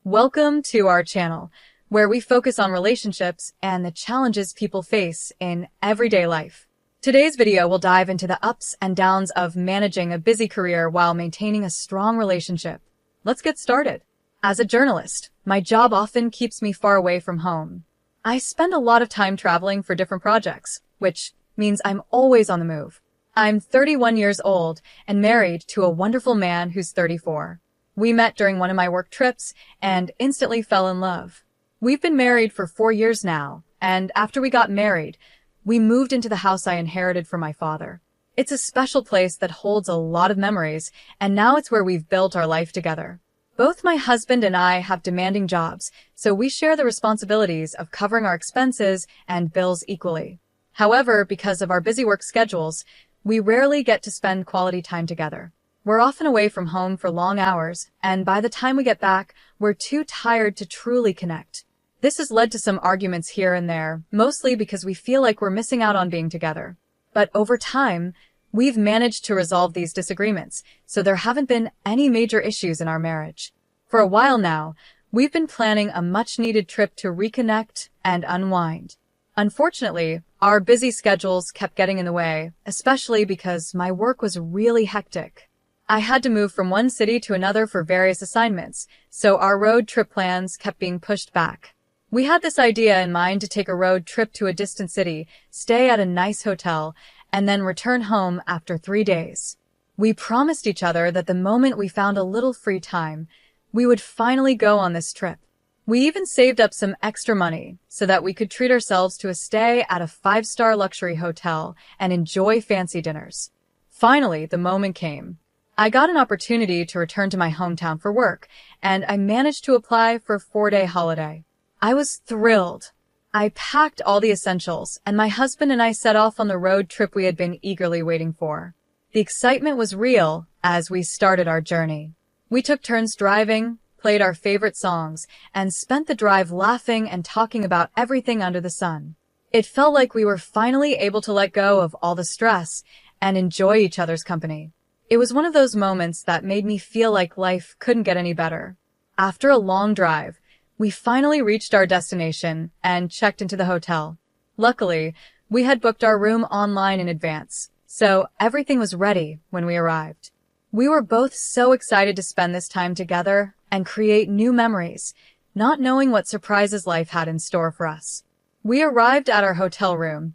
Welcome to our channel, where we focus on relationships and the challenges people face in everyday life. Today's video will dive into the ups and downs of managing a busy career while maintaining a strong relationship. Let's get started. As a journalist, my job often keeps me far away from home. I spend a lot of time traveling for different projects, which means I'm always on the move. I'm 31 years old and married to a wonderful man who's 34. We met during one of my work trips and instantly fell in love. We've been married for 4 years now, and after we got married, we moved into the house I inherited from my father. It's a special place that holds a lot of memories, and now it's where we've built our life together. Both my husband and I have demanding jobs, so we share the responsibilities of covering our expenses and bills equally. However, because of our busy work schedules, we rarely get to spend quality time together. We're often away from home for long hours, and by the time we get back, we're too tired to truly connect. This has led to some arguments here and there, mostly because we feel like we're missing out on being together. But over time, we've managed to resolve these disagreements, so there haven't been any major issues in our marriage. For a while now, we've been planning a much-needed trip to reconnect and unwind. Unfortunately, our busy schedules kept getting in the way, especially because my work was really hectic. I had to move from one city to another for various assignments, so our road trip plans kept being pushed back. We had this idea in mind to take a road trip to a distant city, stay at a nice hotel, and then return home after 3 days. We promised each other that the moment we found a little free time, we would finally go on this trip. We even saved up some extra money so that we could treat ourselves to a stay at a 5-star luxury hotel and enjoy fancy dinners. Finally, the moment came. I got an opportunity to return to my hometown for work, and I managed to apply for a 4-day holiday. I was thrilled. I packed all the essentials, and my husband and I set off on the road trip we had been eagerly waiting for. The excitement was real as we started our journey. We took turns driving, played our favorite songs, and spent the drive laughing and talking about everything under the sun. It felt like we were finally able to let go of all the stress and enjoy each other's company. It was one of those moments that made me feel like life couldn't get any better. After a long drive, we finally reached our destination and checked into the hotel. Luckily, we had booked our room online in advance, so everything was ready when we arrived. We were both so excited to spend this time together and create new memories, not knowing what surprises life had in store for us. We arrived at our hotel room,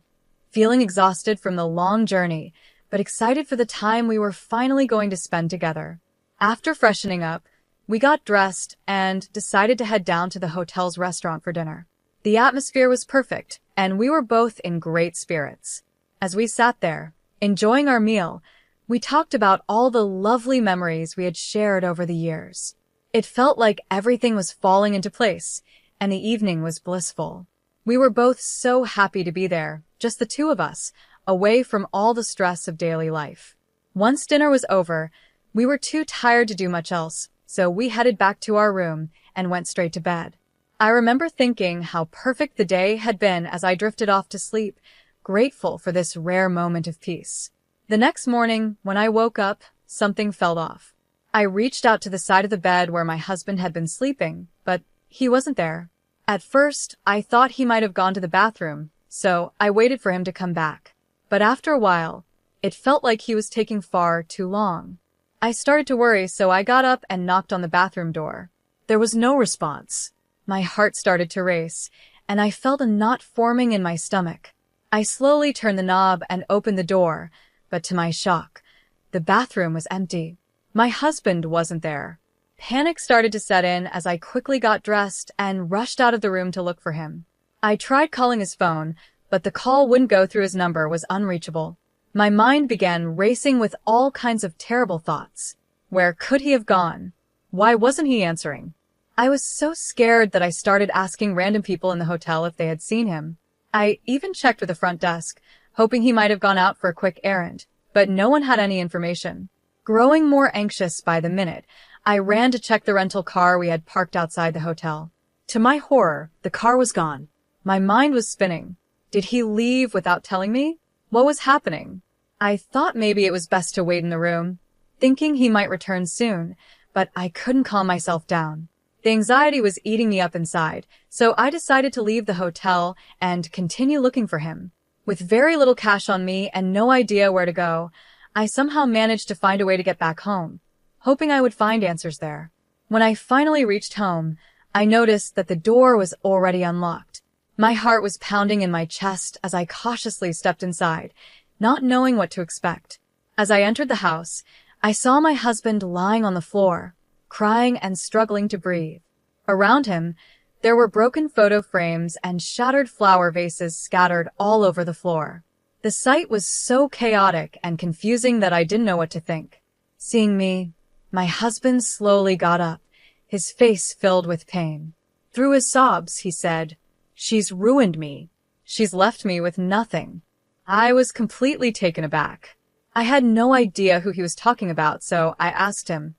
feeling exhausted from the long journey, but excited for the time we were finally going to spend together. After freshening up, we got dressed and decided to head down to the hotel's restaurant for dinner. The atmosphere was perfect, and we were both in great spirits. As we sat there, enjoying our meal, we talked about all the lovely memories we had shared over the years. It felt like everything was falling into place, and the evening was blissful. We were both so happy to be there, just the two of us, away from all the stress of daily life. Once dinner was over, we were too tired to do much else, so we headed back to our room and went straight to bed. I remember thinking how perfect the day had been as I drifted off to sleep, grateful for this rare moment of peace. The next morning, when I woke up, something felt off. I reached out to the side of the bed where my husband had been sleeping, but he wasn't there. At first, I thought he might have gone to the bathroom, so I waited for him to come back. But after a while, it felt like he was taking far too long. I started to worry, so I got up and knocked on the bathroom door. There was no response. My heart started to race, and I felt a knot forming in my stomach. I slowly turned the knob and opened the door, but to my shock, the bathroom was empty. My husband wasn't there. Panic started to set in as I quickly got dressed and rushed out of the room to look for him. I tried calling his phone, but the call wouldn't go through. His number was unreachable. My mind began racing with all kinds of terrible thoughts. Where could he have gone? Why wasn't he answering? I was so scared that I started asking random people in the hotel if they had seen him. I even checked with the front desk, hoping he might have gone out for a quick errand, but no one had any information. Growing more anxious by the minute, I ran to check the rental car we had parked outside the hotel. To my horror, the car was gone. My mind was spinning. Did he leave without telling me? What was happening? I thought maybe it was best to wait in the room, thinking he might return soon, but I couldn't calm myself down. The anxiety was eating me up inside, so I decided to leave the hotel and continue looking for him. With very little cash on me and no idea where to go, I somehow managed to find a way to get back home, hoping I would find answers there. When I finally reached home, I noticed that the door was already unlocked. My heart was pounding in my chest as I cautiously stepped inside, not knowing what to expect. As I entered the house, I saw my husband lying on the floor, crying and struggling to breathe. Around him, there were broken photo frames and shattered flower vases scattered all over the floor. The sight was so chaotic and confusing that I didn't know what to think. Seeing me, my husband slowly got up, his face filled with pain. Through his sobs, he said, "She's ruined me. She's left me with nothing." I was completely taken aback. I had no idea who he was talking about, so I asked him,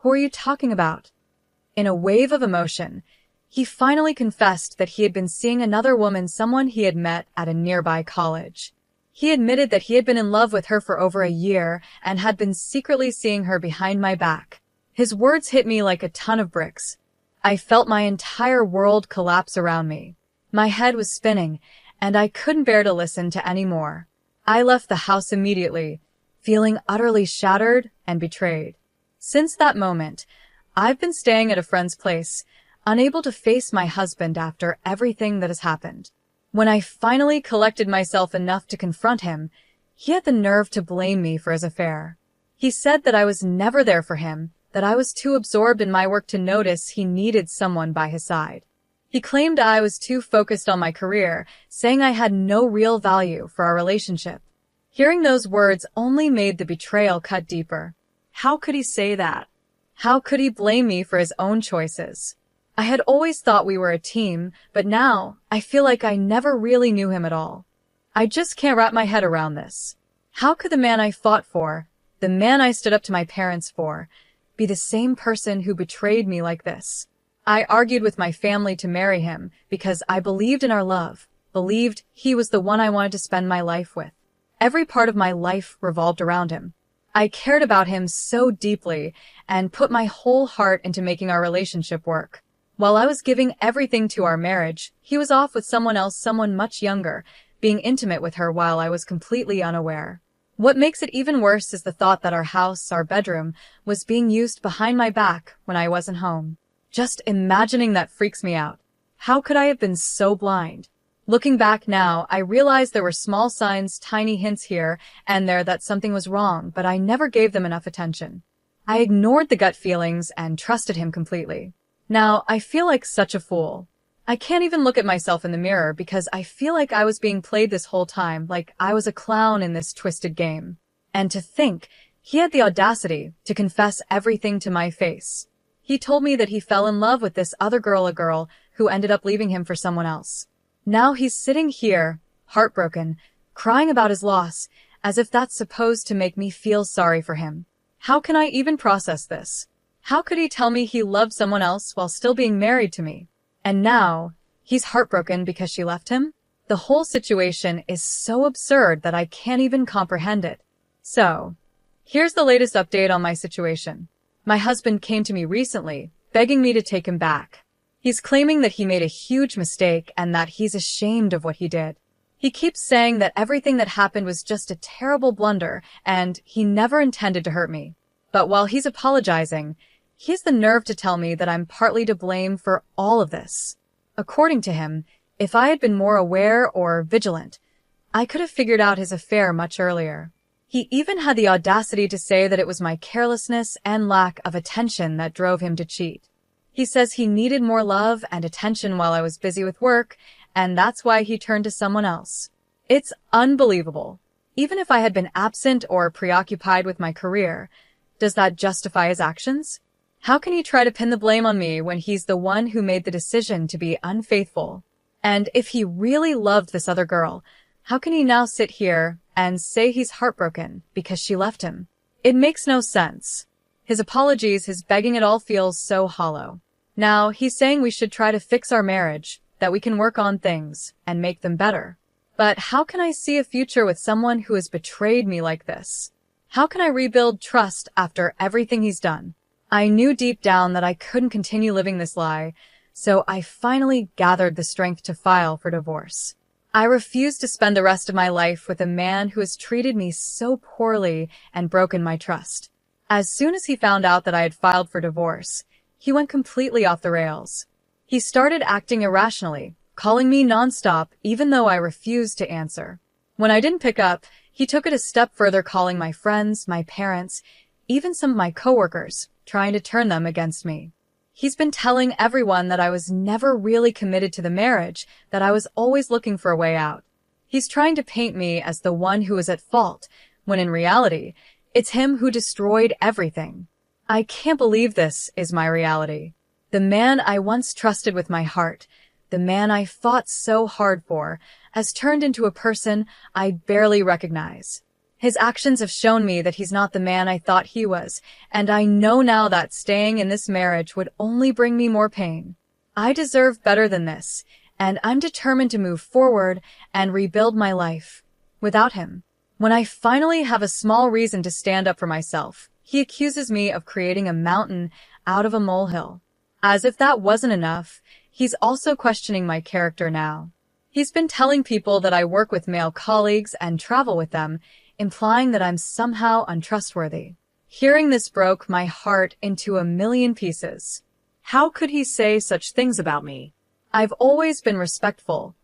"Who are you talking about?" In a wave of emotion, he finally confessed that he had been seeing another woman, someone he had met at a nearby college. He admitted that he had been in love with her for over a year and had been secretly seeing her behind my back. His words hit me like a ton of bricks. I felt my entire world collapse around me. My head was spinning, and I couldn't bear to listen to any more. I left the house immediately, feeling utterly shattered and betrayed. Since that moment, I've been staying at a friend's place, unable to face my husband after everything that has happened. When I finally collected myself enough to confront him, he had the nerve to blame me for his affair. He said that I was never there for him, that I was too absorbed in my work to notice he needed someone by his side. He claimed I was too focused on my career, saying I had no real value for our relationship. Hearing those words only made the betrayal cut deeper. How could he say that? How could he blame me for his own choices? I had always thought we were a team, but now I feel like I never really knew him at all. I just can't wrap my head around this. How could the man I fought for, the man I stood up to my parents for, be the same person who betrayed me like this? I argued with my family to marry him because I believed in our love, believed he was the one I wanted to spend my life with. Every part of my life revolved around him. I cared about him so deeply and put my whole heart into making our relationship work. While I was giving everything to our marriage, he was off with someone else, someone much younger, being intimate with her while I was completely unaware. What makes it even worse is the thought that our house, our bedroom, was being used behind my back when I wasn't home. Just imagining that freaks me out. How could I have been so blind? Looking back now, I realized there were small signs, tiny hints here and there that something was wrong, but I never gave them enough attention. I ignored the gut feelings and trusted him completely. Now, I feel like such a fool. I can't even look at myself in the mirror because I feel like I was being played this whole time, like I was a clown in this twisted game. And to think, he had the audacity to confess everything to my face. He told me that he fell in love with this other girl, a girl who ended up leaving him for someone else. Now he's sitting here, heartbroken, crying about his loss, as if that's supposed to make me feel sorry for him. How can I even process this? How could he tell me he loved someone else while still being married to me? And now, he's heartbroken because she left him? The whole situation is so absurd that I can't even comprehend it. So, here's the latest update on my situation. My husband came to me recently, begging me to take him back. He's claiming that he made a huge mistake and that he's ashamed of what he did. He keeps saying that everything that happened was just a terrible blunder and he never intended to hurt me. But while he's apologizing, he has the nerve to tell me that I'm partly to blame for all of this. According to him, if I had been more aware or vigilant, I could have figured out his affair much earlier. He even had the audacity to say that it was my carelessness and lack of attention that drove him to cheat. He says he needed more love and attention while I was busy with work, and that's why he turned to someone else. It's unbelievable. Even if I had been absent or preoccupied with my career, does that justify his actions? How can he try to pin the blame on me when he's the one who made the decision to be unfaithful? And if he really loved this other girl, how can he now sit here and say he's heartbroken because she left him? It makes no sense. His apologies, his begging, it all feels so hollow. Now, he's saying we should try to fix our marriage, that we can work on things and make them better. But how can I see a future with someone who has betrayed me like this? How can I rebuild trust after everything he's done? I knew deep down that I couldn't continue living this lie, so I finally gathered the strength to file for divorce. I refused to spend the rest of my life with a man who has treated me so poorly and broken my trust. As soon as he found out that I had filed for divorce, he went completely off the rails. He started acting irrationally, calling me nonstop even though I refused to answer. When I didn't pick up, he took it a step further, calling my friends, my parents, even some of my coworkers, trying to turn them against me. He's been telling everyone that I was never really committed to the marriage, that I was always looking for a way out. He's trying to paint me as the one who was at fault, when in reality, it's him who destroyed everything. I can't believe this is my reality. The man I once trusted with my heart, the man I fought so hard for, has turned into a person I barely recognize. His actions have shown me that he's not the man I thought he was, and I know now that staying in this marriage would only bring me more pain. I deserve better than this, and I'm determined to move forward and rebuild my life without him. When I finally have a small reason to stand up for myself, he accuses me of creating a mountain out of a molehill. As if that wasn't enough, he's also questioning my character now. He's been telling people that I work with male colleagues and travel with them, implying that I'm somehow untrustworthy. Hearing this broke my heart into a million pieces. How could he say such things about me? I've always been respectful,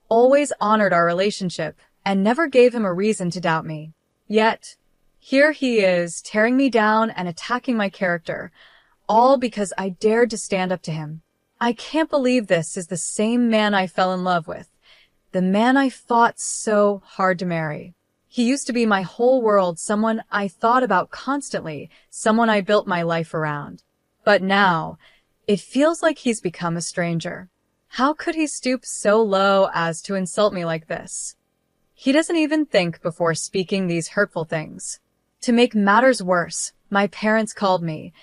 always honored our relationship, and never gave him a reason to doubt me. Yet, here he is, tearing me down and attacking my character, all because I dared to stand up to him. I can't believe this is the same man I fell in love with, the man I fought so hard to marry. He used to be my whole world, someone I thought about constantly, someone I built my life around. But now, it feels like he's become a stranger. How could he stoop so low as to insult me like this? He doesn't even think before speaking these hurtful things. To make matters worse, my parents called me,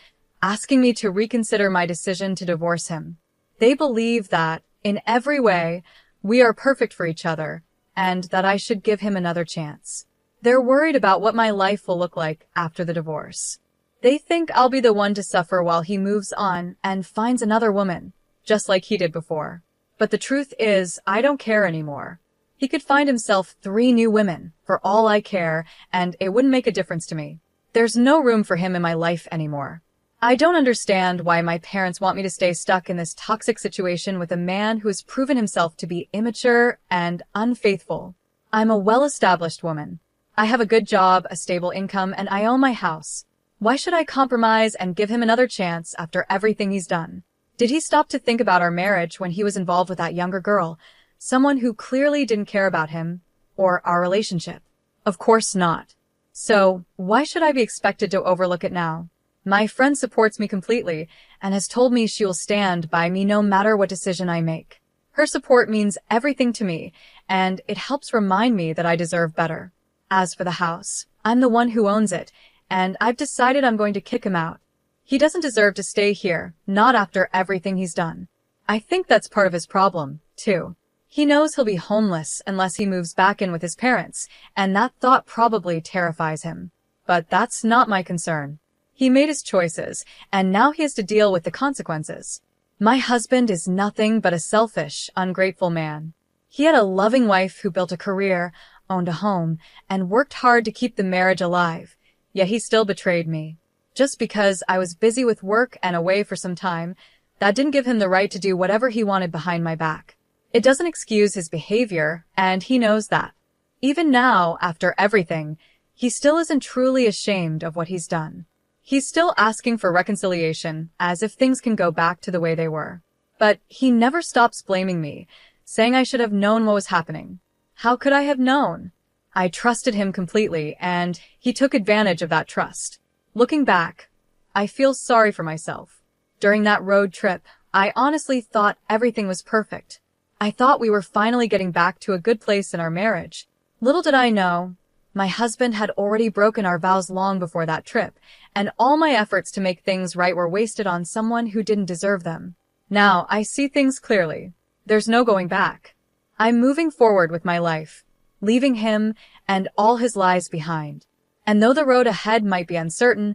asking me to reconsider my decision to divorce him. They believe that, in every way, we are perfect for each other, and that I should give him another chance. They're worried about what my life will look like after the divorce. They think I'll be the one to suffer while he moves on and finds another woman, just like he did before. But the truth is, I don't care anymore. He could find himself 3 new women, for all I care, and it wouldn't make a difference to me. There's no room for him in my life anymore. I don't understand why my parents want me to stay stuck in this toxic situation with a man who has proven himself to be immature and unfaithful. I'm a well-established woman. I have a good job, a stable income, and I own my house. Why should I compromise and give him another chance after everything he's done? Did he stop to think about our marriage when he was involved with that younger girl, someone who clearly didn't care about him or our relationship? Of course not. So, why should I be expected to overlook it now? My friend supports me completely and has told me she will stand by me no matter what decision I make. Her support means everything to me, and it helps remind me that I deserve better. As for the house, I'm the one who owns it, and I've decided I'm going to kick him out. He doesn't deserve to stay here, not after everything he's done. I think that's part of his problem, too. He knows he'll be homeless unless he moves back in with his parents, and that thought probably terrifies him. But that's not my concern. He made his choices, and now he has to deal with the consequences. My husband is nothing but a selfish, ungrateful man. He had a loving wife who built a career, owned a home, and worked hard to keep the marriage alive, yet he still betrayed me. Just because I was busy with work and away for some time, that didn't give him the right to do whatever he wanted behind my back. It doesn't excuse his behavior, and he knows that. Even now, after everything, he still isn't truly ashamed of what he's done. He's still asking for reconciliation, as if things can go back to the way they were. But he never stops blaming me, saying I should have known what was happening. How could I have known? I trusted him completely, and he took advantage of that trust. Looking back, I feel sorry for myself. During that road trip, I honestly thought everything was perfect. I thought we were finally getting back to a good place in our marriage. Little did I know, my husband had already broken our vows long before that trip, and all my efforts to make things right were wasted on someone who didn't deserve them. Now I see things clearly. There's no going back. I'm moving forward with my life, leaving him and all his lies behind. And though the road ahead might be uncertain,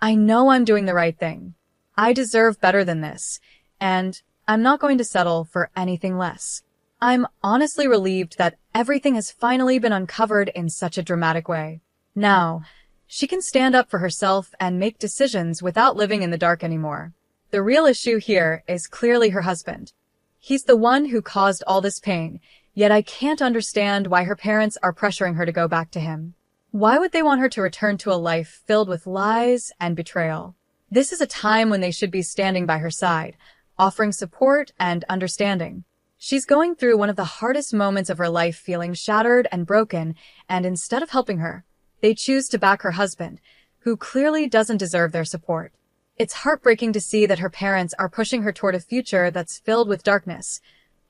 I know I'm doing the right thing. I deserve better than this, and I'm not going to settle for anything less. I'm honestly relieved that everything has finally been uncovered in such a dramatic way. Now, she can stand up for herself and make decisions without living in the dark anymore. The real issue here is clearly her husband. He's the one who caused all this pain, yet I can't understand why her parents are pressuring her to go back to him. Why would they want her to return to a life filled with lies and betrayal? This is a time when they should be standing by her side, offering support and understanding. She's going through one of the hardest moments of her life, feeling shattered and broken, and instead of helping her, they choose to back her husband, who clearly doesn't deserve their support. It's heartbreaking to see that her parents are pushing her toward a future that's filled with darkness,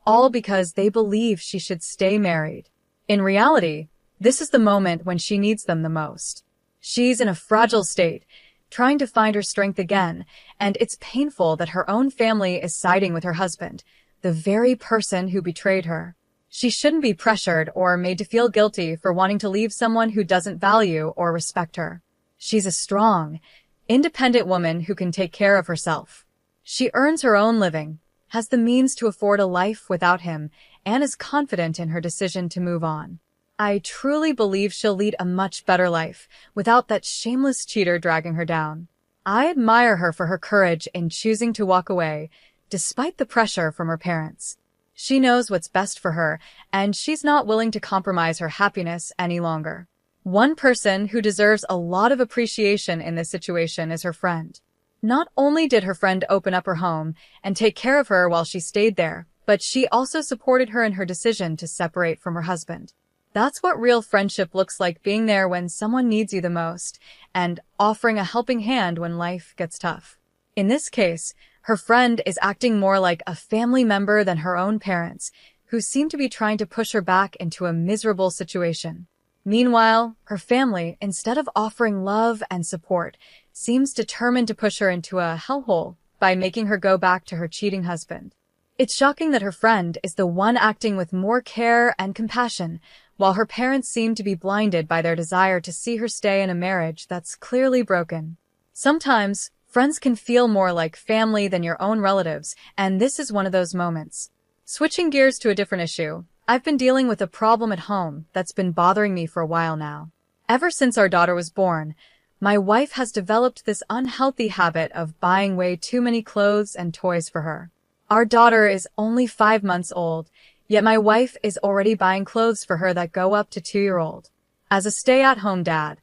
all because they believe she should stay married. In reality, this is the moment when she needs them the most. She's in a fragile state, trying to find her strength again, and it's painful that her own family is siding with her husband, the very person who betrayed her. She shouldn't be pressured or made to feel guilty for wanting to leave someone who doesn't value or respect her. She's a strong, independent woman who can take care of herself. She earns her own living, has the means to afford a life without him, and is confident in her decision to move on. I truly believe she'll lead a much better life without that shameless cheater dragging her down. I admire her for her courage in choosing to walk away, despite the pressure from her parents. She knows what's best for her, and she's not willing to compromise her happiness any longer. One person who deserves a lot of appreciation in this situation is her friend. Not only did her friend open up her home and take care of her while she stayed there, but she also supported her in her decision to separate from her husband. That's what real friendship looks like, being there when someone needs you the most and offering a helping hand when life gets tough. In this case, her friend is acting more like a family member than her own parents, who seem to be trying to push her back into a miserable situation. Meanwhile, her family, instead of offering love and support, seems determined to push her into a hellhole by making her go back to her cheating husband. It's shocking that her friend is the one acting with more care and compassion, while her parents seem to be blinded by their desire to see her stay in a marriage that's clearly broken. Sometimes, friends can feel more like family than your own relatives, and this is one of those moments. Switching gears to a different issue, I've been dealing with a problem at home that's been bothering me for a while now. Ever since our daughter was born, my wife has developed this unhealthy habit of buying way too many clothes and toys for her. Our daughter is only 5 months old, yet my wife is already buying clothes for her that go up to 2-year-old. As a stay-at-home dad,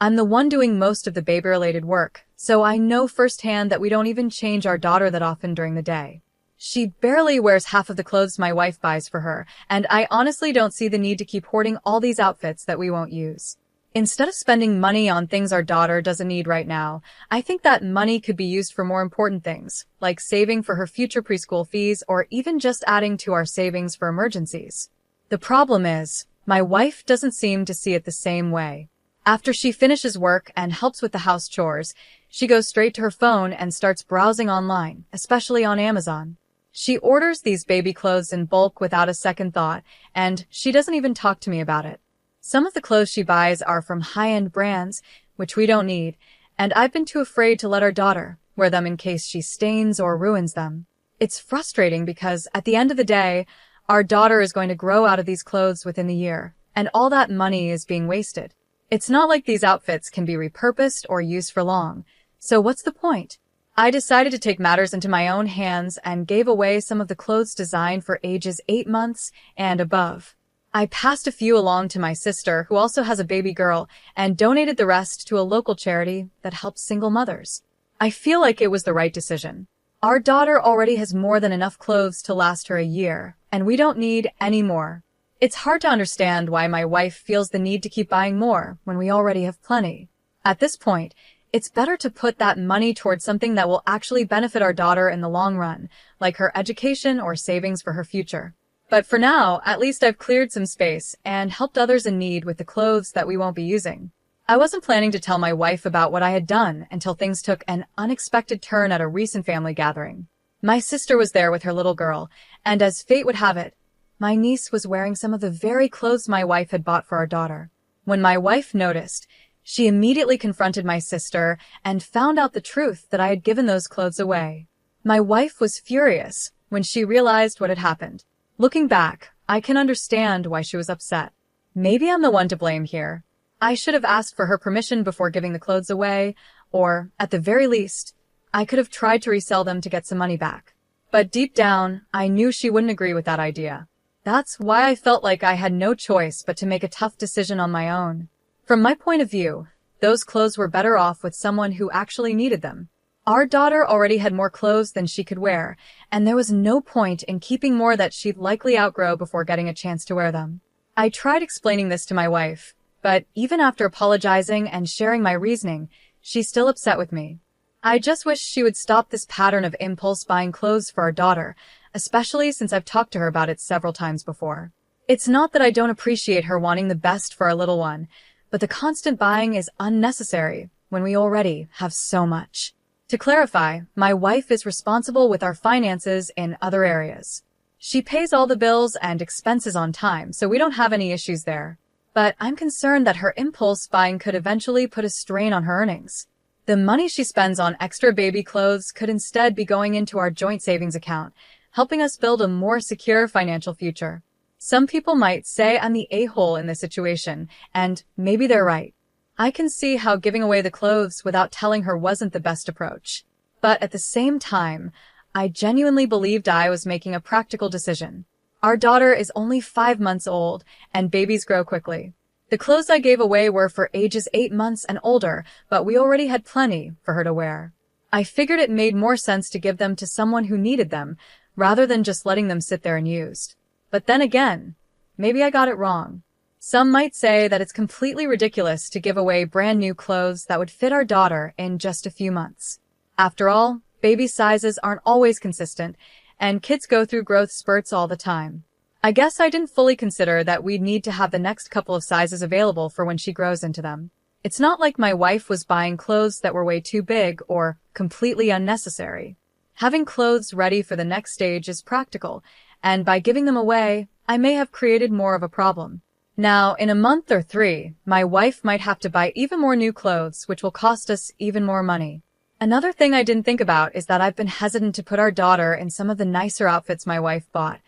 I'm the one doing most of the baby-related work, so I know firsthand that we don't even change our daughter that often during the day. She barely wears half of the clothes my wife buys for her, and I honestly don't see the need to keep hoarding all these outfits that we won't use. Instead of spending money on things our daughter doesn't need right now, I think that money could be used for more important things, like saving for her future preschool fees or even just adding to our savings for emergencies. The problem is, my wife doesn't seem to see it the same way. After she finishes work and helps with the house chores, she goes straight to her phone and starts browsing online, especially on Amazon. She orders these baby clothes in bulk without a second thought, and she doesn't even talk to me about it. Some of the clothes she buys are from high-end brands, which we don't need, and I've been too afraid to let our daughter wear them in case she stains or ruins them. It's frustrating because, at the end of the day, our daughter is going to grow out of these clothes within the year, and all that money is being wasted. It's not like these outfits can be repurposed or used for long, so what's the point? I decided to take matters into my own hands and gave away some of the clothes designed for ages 8 months and above. I passed a few along to my sister, who also has a baby girl, and donated the rest to a local charity that helps single mothers. I feel like it was the right decision. Our daughter already has more than enough clothes to last her a year, and we don't need any more. It's hard to understand why my wife feels the need to keep buying more when we already have plenty. At this point, it's better to put that money towards something that will actually benefit our daughter in the long run, like her education or savings for her future. But for now, at least I've cleared some space and helped others in need with the clothes that we won't be using. I wasn't planning to tell my wife about what I had done until things took an unexpected turn at a recent family gathering. My sister was there with her little girl, and as fate would have it, my niece was wearing some of the very clothes my wife had bought for our daughter. When my wife noticed, She immediately confronted my sister and found out the truth that I had given those clothes away. My wife was furious when she realized what had happened. Looking back, I can understand why she was upset. Maybe I'm the one to blame here. I should have asked for her permission before giving the clothes away, or, at the very least, I could have tried to resell them to get some money back. But deep down, I knew she wouldn't agree with that idea. That's why I felt like I had no choice but to make a tough decision on my own. From my point of view, those clothes were better off with someone who actually needed them. Our daughter already had more clothes than she could wear, and there was no point in keeping more that she'd likely outgrow before getting a chance to wear them. I tried explaining this to my wife, but even after apologizing and sharing my reasoning, she's still upset with me. I just wish she would stop this pattern of impulse buying clothes for our daughter, especially since I've talked to her about it several times before. It's not that I don't appreciate her wanting the best for our little one, but the constant buying is unnecessary when we already have so much. To clarify, my wife is responsible with our finances in other areas. She pays all the bills and expenses on time, so we don't have any issues there. But I'm concerned that her impulse buying could eventually put a strain on her earnings. The money she spends on extra baby clothes could instead be going into our joint savings account, helping us build a more secure financial future. Some people might say I'm the a-hole in this situation, and maybe they're right. I can see how giving away the clothes without telling her wasn't the best approach. But at the same time, I genuinely believed I was making a practical decision. Our daughter is only 5 months old, and babies grow quickly. The clothes I gave away were for ages 8 months and older, but we already had plenty for her to wear. I figured it made more sense to give them to someone who needed them, rather than just letting them sit there unused. But then again, maybe I got it wrong. Some might say that it's completely ridiculous to give away brand new clothes that would fit our daughter in just a few months. After all, baby sizes aren't always consistent, and kids go through growth spurts all the time. I guess I didn't fully consider that we'd need to have the next couple of sizes available for when she grows into them. It's not like my wife was buying clothes that were way too big or completely unnecessary. Having clothes ready for the next stage is practical, and by giving them away, I may have created more of a problem. Now, in a month or 3, my wife might have to buy even more new clothes, which will cost us even more money. Another thing I didn't think about is that I've been hesitant to put our daughter in some of the nicer outfits my wife bought,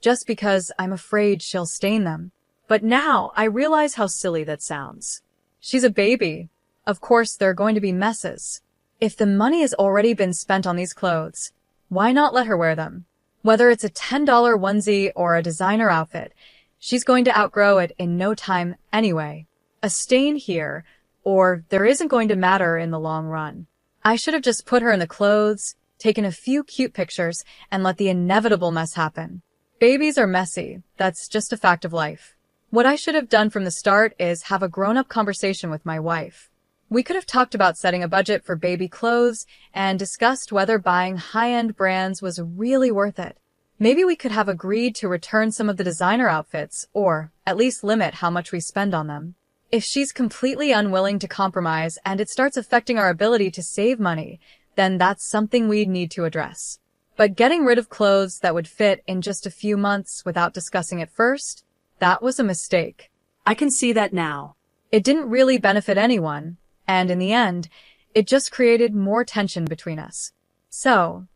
just because I'm afraid she'll stain them. But now I realize how silly that sounds. She's a baby. Of course, there are going to be messes. If the money has already been spent on these clothes, why not let her wear them? Whether it's a $10 onesie or a designer outfit, she's going to outgrow it in no time anyway. A stain here, or there isn't going to matter in the long run. I should have just put her in the clothes, taken a few cute pictures, and let the inevitable mess happen. Babies are messy. That's just a fact of life. What I should have done from the start is have a grown-up conversation with my wife. We could have talked about setting a budget for baby clothes and discussed whether buying high-end brands was really worth it. Maybe we could have agreed to return some of the designer outfits, or at least limit how much we spend on them. If she's completely unwilling to compromise and it starts affecting our ability to save money, then that's something we'd need to address. But getting rid of clothes that would fit in just a few months without discussing it first, that was a mistake. I can see that now. It didn't really benefit anyone, and in the end, it just created more tension between us. So,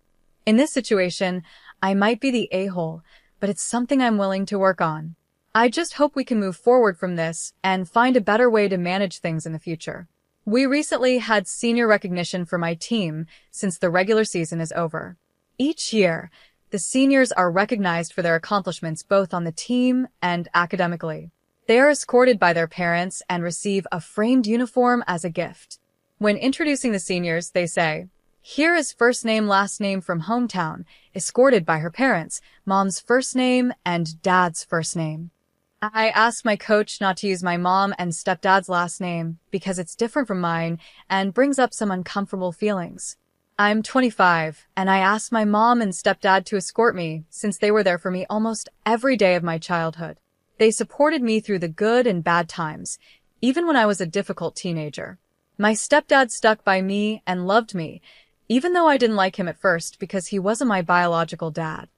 in this situation, I might be the a-hole, but it's something I'm willing to work on. I just hope we can move forward from this and find a better way to manage things in the future. We recently had senior recognition for my team since the regular season is over. Each year, the seniors are recognized for their accomplishments both on the team and academically. They are escorted by their parents and receive a framed uniform as a gift. When introducing the seniors, they say, "Here is first name, last name from hometown, escorted by her parents, mom's first name and dad's first name." I asked my coach not to use my mom and stepdad's last name because it's different from mine and brings up some uncomfortable feelings. I'm 25, and I asked my mom and stepdad to escort me since they were there for me almost every day of my childhood. They supported me through the good and bad times, even when I was a difficult teenager. My stepdad stuck by me and loved me, even though I didn't like him at first because he wasn't my biological dad.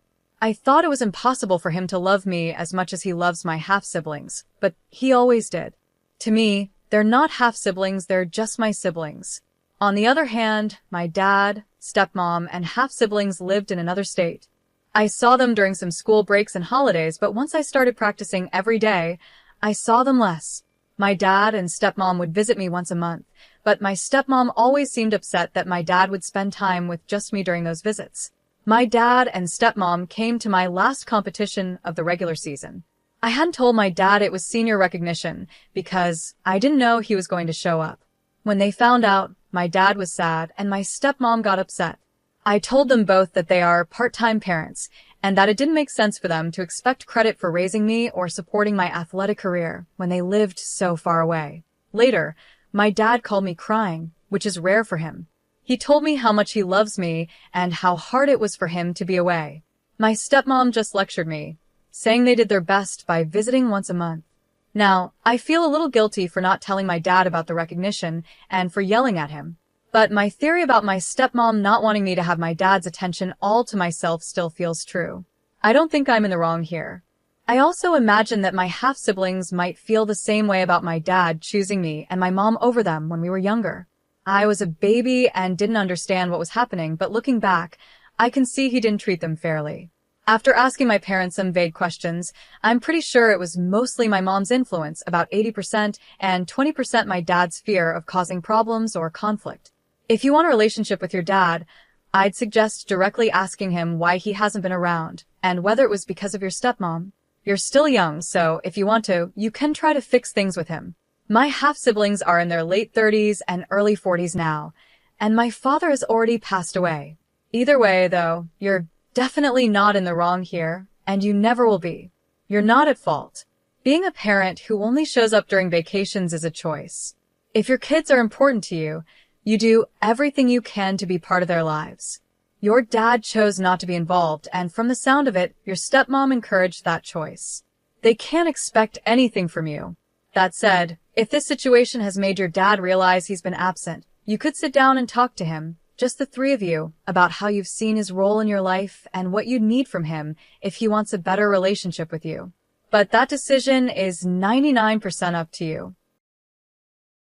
I thought it was impossible for him to love me as much as he loves my half-siblings, but he always did. To me, They're not half-siblings, they're just my siblings. On the other hand, my dad, stepmom, and half-siblings lived in another state. I saw them during some school breaks and holidays, but once I started practicing every day, I saw them less. My dad and stepmom would visit me once a month, but my stepmom always seemed upset that my dad would spend time with just me during those visits. My dad and stepmom came to my last competition of the regular season. I hadn't told my dad it was senior recognition because I didn't know he was going to show up. When they found out, my dad was sad and my stepmom got upset. I told them both that they are part-time parents and that it didn't make sense for them to expect credit for raising me or supporting my athletic career when they lived so far away. Later, my dad called me crying, which is rare for him. He told me how much he loves me and how hard it was for him to be away. My stepmom just lectured me, saying they did their best by visiting once a month. Now, I feel a little guilty for not telling my dad about the recognition and for yelling at him. But my theory about my stepmom not wanting me to have my dad's attention all to myself still feels true. I don't think I'm in the wrong here. I also imagine that my half-siblings might feel the same way about my dad choosing me and my mom over them when we were younger. I was a baby and didn't understand what was happening, but looking back, I can see he didn't treat them fairly. After asking my parents some vague questions, I'm pretty sure it was mostly my mom's influence, about 80%, and 20% my dad's fear of causing problems or conflict. If you want a relationship with your dad, I'd suggest directly asking him why he hasn't been around, and whether it was because of your stepmom. You're still young, so if you want to, you can try to fix things with him. My half-siblings are in their late 30s and early 40s now, and my father has already passed away. Either way, though, you're definitely not in the wrong here, and you never will be. You're not at fault. Being a parent who only shows up during vacations is a choice. If your kids are important to you, you do everything you can to be part of their lives. Your dad chose not to be involved, and from the sound of it, your stepmom encouraged that choice. They can't expect anything from you. That said, if this situation has made your dad realize he's been absent, you could sit down and talk to him, just the three of you, about how you've seen his role in your life and what you'd need from him if he wants a better relationship with you. But that decision is 99% up to you.